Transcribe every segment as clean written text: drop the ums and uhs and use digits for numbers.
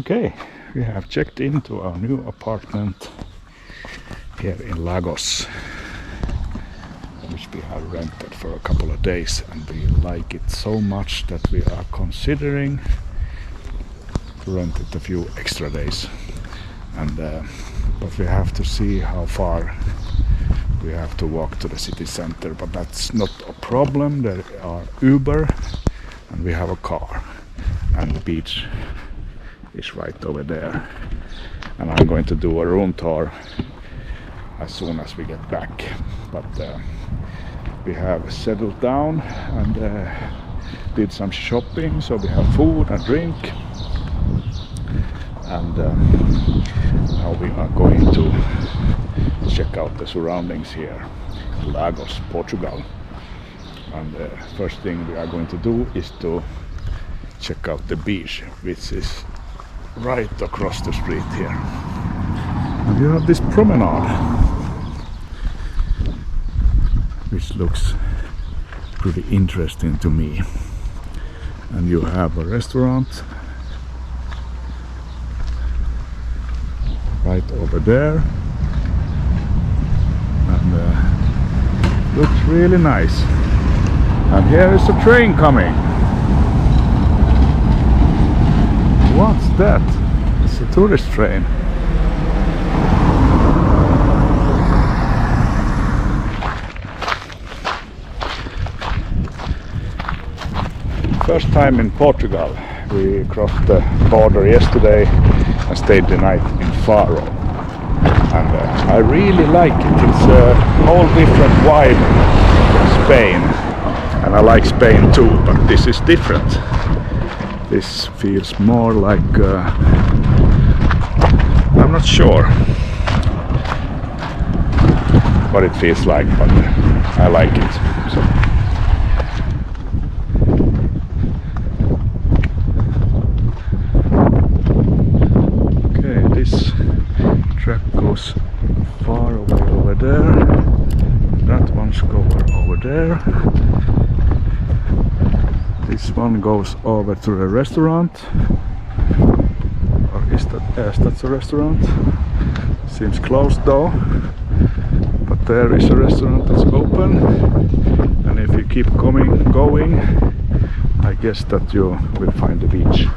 Okay, we have checked into our new apartment here in Lagos, which we have rented for a couple of days, and we like it so much that we are considering to rent it a few extra days. And but we have to see how far we have to walk to the city center, but that's not a problem. There are Uber and we have a car, and the beach is right over there. And I'm going to do a room tour as soon as we get back. But we have settled down and did some shopping, so we have food and drink. And now we are going to check out the surroundings here, Lagos, Portugal. And the first thing we are going to do is to check out the beach, which is right across the street here. And you have this promenade, which looks pretty interesting to me. And you have a restaurant right over there, and looks really nice. And here is a train coming. What's that? It's a tourist train. First time in Portugal. We crossed the border yesterday and stayed the night in Faro. And I really like it. It's a whole different vibe from Spain. And I like Spain too, but this is different. This feels more like... I'm not sure what it feels like, but I like it. So. Okay, this track goes far away over there. That one's going over there. This one goes over to the restaurant. Or is that? Yes, that's a restaurant. Seems closed though. But there is a restaurant that's open. And if you keep going, I guess that you will find the beach.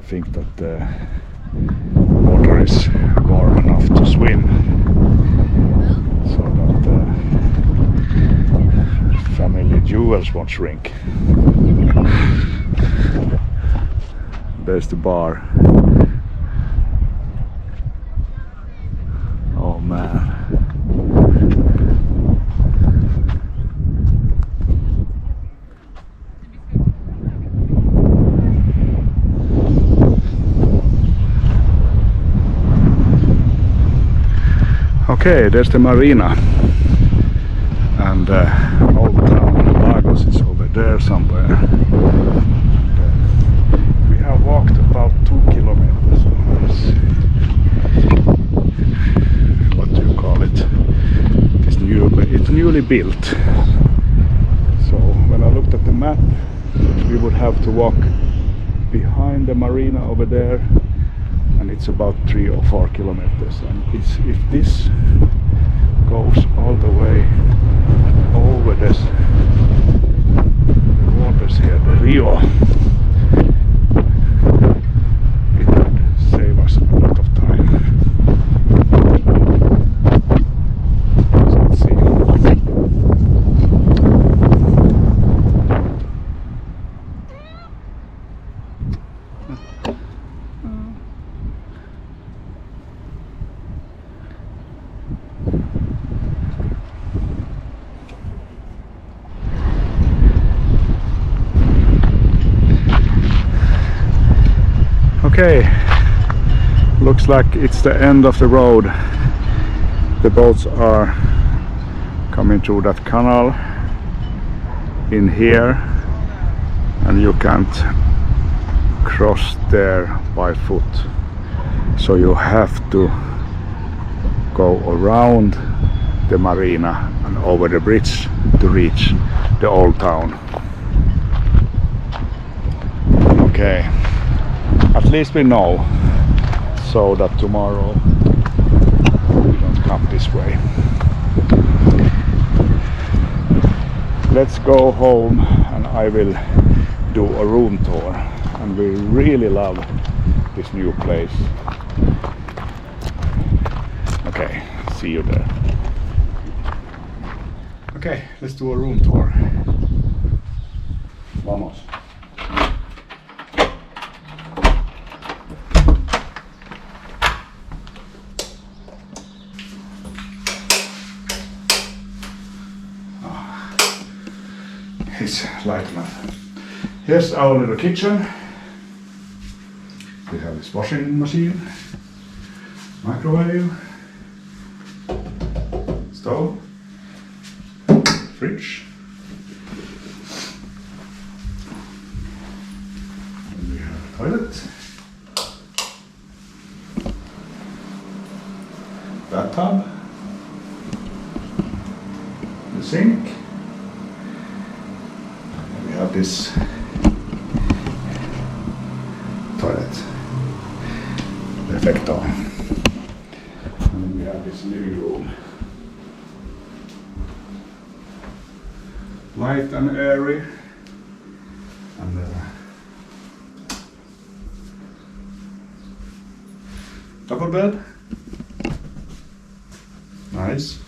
Think that the water is warm enough to swim, so that the family jewels won't shrink. There's the bar. Oh man. Okay, there's the marina, and Old Town Lagos is over there somewhere. And, we have walked about 2 kilometers. What do you call it? It's newly built. So when I looked at the map, we would have to walk behind the marina over there. And it's about 3 or 4 kilometers, and if this goes all the way over the waters here, the Rio, it would save us a lot of time. So let's see. Okay, looks like it's the end of the road. The boats are coming through that canal, in here, and you can't cross there by foot, so you have to go around the marina and over the bridge to reach the old town. Okay, at least we know, so that tomorrow we don't come this way. Let's go home and I will do a room tour, and we really love this new place. Okay, see you there. Okay, let's do a room tour. Vamos. It's light enough. Here's our little kitchen. We have this washing machine, microwave, stove, fridge. And we have a toilet, bathtub, the sink. And we have this toilet, perfecto. And then we have this living room. Light and airy, and double bed, nice.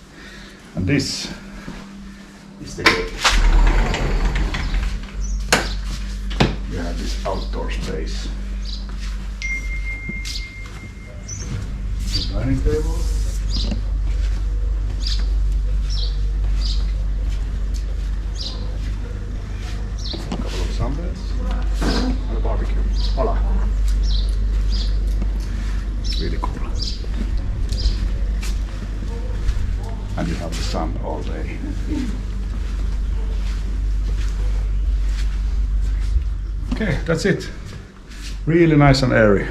And this is the gate. We have this outdoor space, the dining table. And a barbecue. Hola. Really cool. And you have the sun all day. Okay, that's it. Really nice and airy.